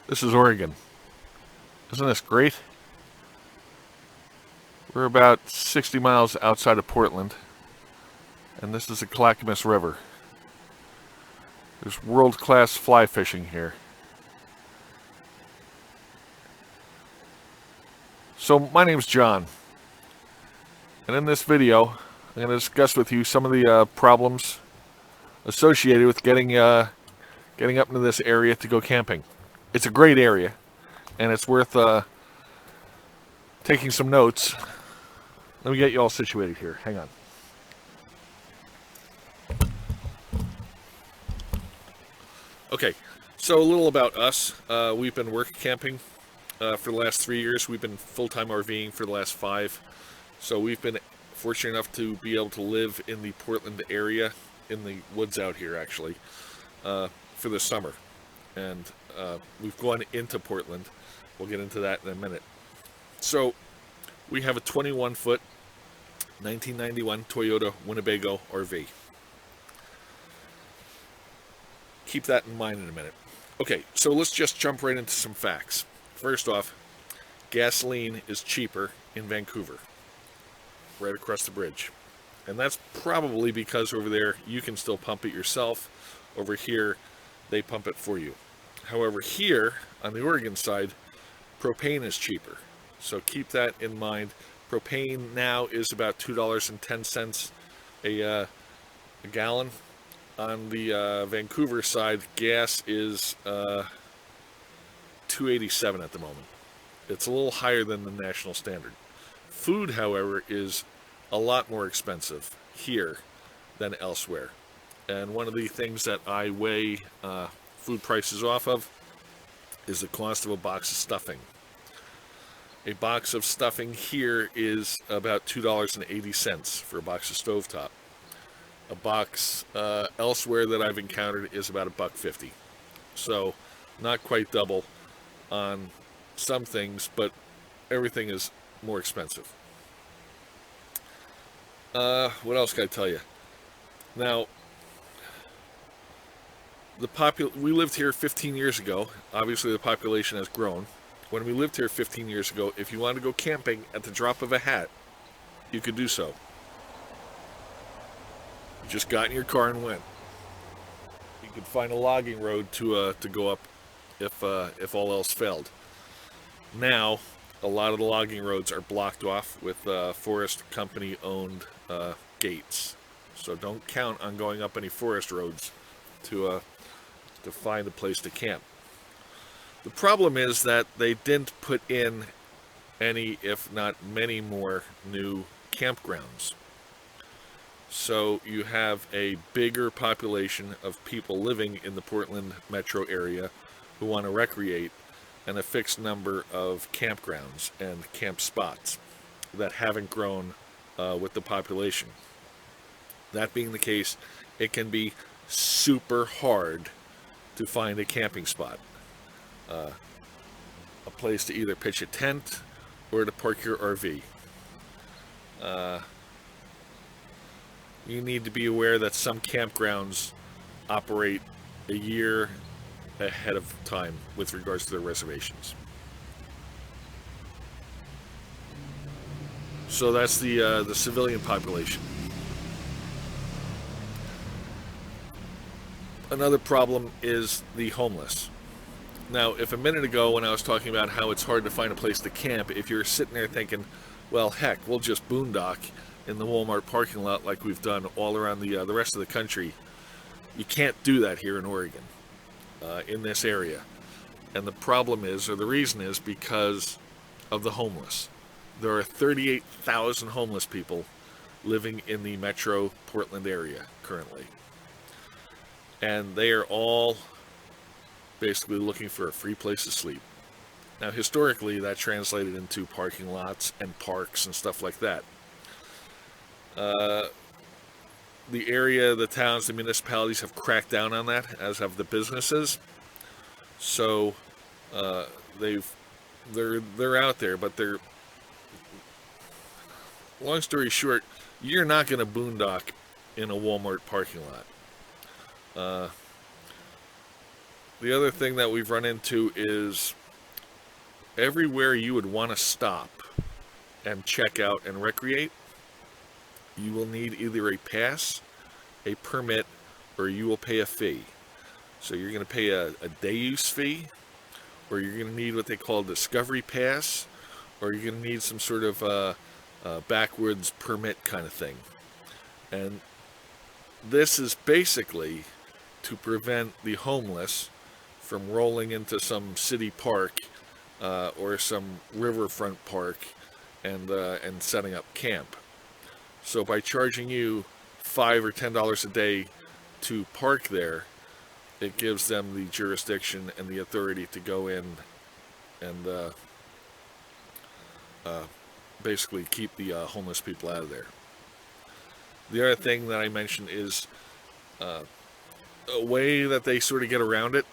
This is Oregon. Isn't this great? We're about 60 miles outside of Portland, and this is the Clackamas River. There's world-class fly fishing here. So my name's John, and in this video, I'm going to discuss with you some of the problems associated with getting up into this area to go camping. It's a great area, and it's worth taking some notes. Let me get you all situated here. Hang on. Okay, so a little about us. We've been work camping for the last 3 years. We've been full-time RVing for the last 5. So we've been fortunate enough to be able to live in the Portland area, in the woods out here actually, for the summer. And we've gone into Portland. We'll get into that in a minute. So we have a 21-foot 1991 Toyota Winnebago RV. Keep that in mind in a minute. Okay, so let's just jump right into some facts. First off, gasoline is cheaper in Vancouver, right across the bridge. And that's probably because over there you can still pump it yourself. Over here, they pump it for you. However, here on the Oregon side, propane is cheaper. So keep that in mind. Propane now is about $2.10 a gallon. On the Vancouver side, gas is $2.87 at the moment. It's a little higher than the national standard. Food, however, is a lot more expensive here than elsewhere. And one of the things that I weigh food prices off of is the cost of a box of stuffing. A box of stuffing here is about $2.80 for a box of stovetop. A box elsewhere that I've encountered is about $1.50. So not quite double on some things, but everything is more expensive. What else can I tell you? Now, we lived here 15 years ago. Obviously, the population has grown. When we lived here 15 years ago, if you wanted to go camping at the drop of a hat, you could do so. You just got in your car and went. You could find a logging road to go up if all else failed. Now, a lot of the logging roads are blocked off with forest company owned gates. So don't count on going up any forest roads to find a place to camp. The problem is that they didn't put in any, if not many more, new campgrounds. So you have a bigger population of people living in the Portland metro area who want to recreate, and a fixed number of campgrounds and camp spots that haven't grown with the population. That being the case, it can be super hard to find a camping spot. A place to either pitch a tent or to park your RV. You need to be aware that some campgrounds operate a year ahead of time with regards to their reservations. So that's the civilian population. Another problem is the homeless. Now, if a minute ago when I was talking about how it's hard to find a place to camp, if you're sitting there thinking, well, heck, we'll just boondock in the Walmart parking lot like we've done all around the rest of the country, you can't do that here in Oregon, in this area. And the problem is, or the reason is, because of the homeless. There are 38,000 homeless people living in the metro Portland area currently. And they are all basically looking for a free place to sleep. Now, historically, that translated into parking lots and parks and stuff like that. The area, the towns, the municipalities have cracked down on that, as have the businesses. So they're out there, but they're, long story short, you're not going to boondock in a Walmart parking lot. The other thing that we've run into is everywhere you would want to stop and check out and recreate, you will need either a pass, a permit, or you will pay a fee. So you're going to pay a day use fee, or you're going to need what they call a discovery pass, or you're going to need some sort of backwoods permit kind of thing. And this is basically to prevent the homeless from rolling into some city park or some riverfront park and setting up camp. So by charging you $5 or $10 a day to park there, it gives them the jurisdiction and the authority to go in and basically keep the homeless people out of there. The other thing that I mentioned is a way that they sort of get around it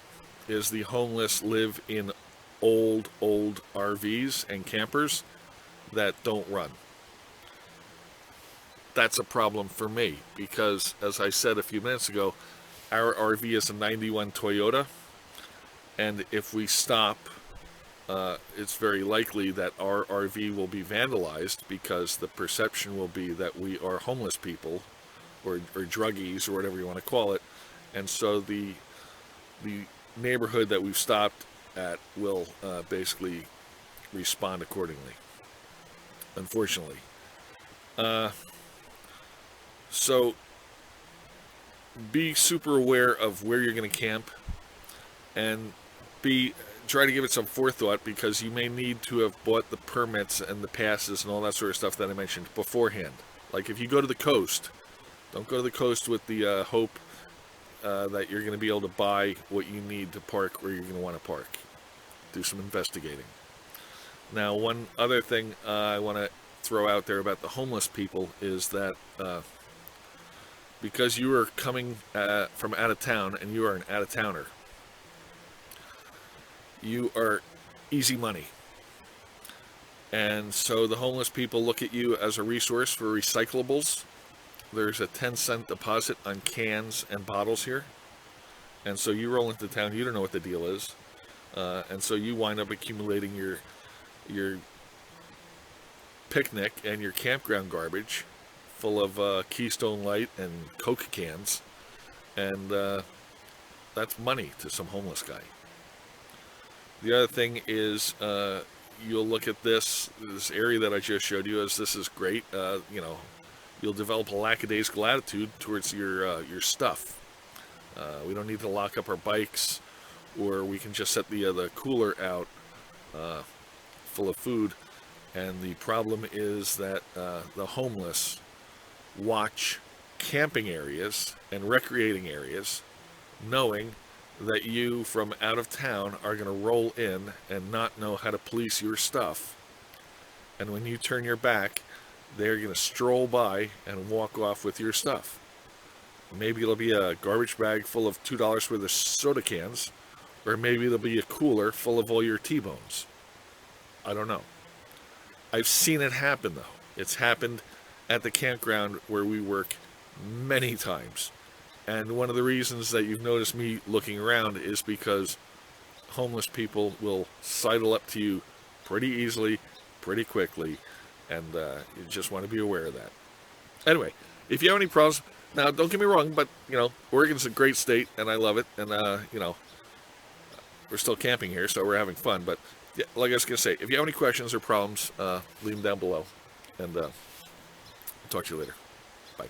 is the homeless live in old RVs and campers that don't run. That's a problem for me because, as I said a few minutes ago, our RV is a 91 Toyota, and if we stop, it's very likely that our RV will be vandalized because the perception will be that we are homeless people or druggies or whatever you want to call it, and so the neighborhood that we've stopped at will basically respond accordingly, unfortunately. So be super aware of where you're going to camp, and try to give it some forethought because you may need to have bought the permits and the passes and all that sort of stuff that I mentioned beforehand. Like if you go to the coast, don't go to the coast with the hope that you're going to be able to buy what you need to park where you're going to want to park. Do some investigating. Now, one other thing I want to throw out there about the homeless people is that because you are coming from out of town and you are an out-of-towner, you are easy money. And so the homeless people look at you as a resource for recyclables. There's a 10-cent deposit on cans and bottles here. And so you roll into town, you don't know what the deal is. And so you wind up accumulating your picnic and your campground garbage full of Keystone Light and Coke cans. And that's money to some homeless guy. The other thing is you'll look at this area that I just showed you as this is great. You'll develop a lackadaisical attitude towards your stuff. We don't need to lock up our bikes, or we can just set the cooler out full of food. And the problem is that the homeless watch camping areas and recreating areas, knowing that you from out of town are going to roll in and not know how to police your stuff. And when you turn your back, they're going to stroll by and walk off with your stuff. Maybe it'll be a garbage bag full of $2 worth of soda cans, or maybe it'll be a cooler full of all your T-bones. I don't know. I've seen it happen, though. It's happened at the campground where we work many times. And one of the reasons that you've noticed me looking around is because homeless people will sidle up to you pretty easily, pretty quickly, and you just want to be aware of that. Anyway, if you have any problems, now don't get me wrong, but Oregon's a great state, and I love it, and we're still camping here, so we're having fun. But yeah, like I was gonna say, if you have any questions or problems, leave them down below, and I'll talk to you later. Bye.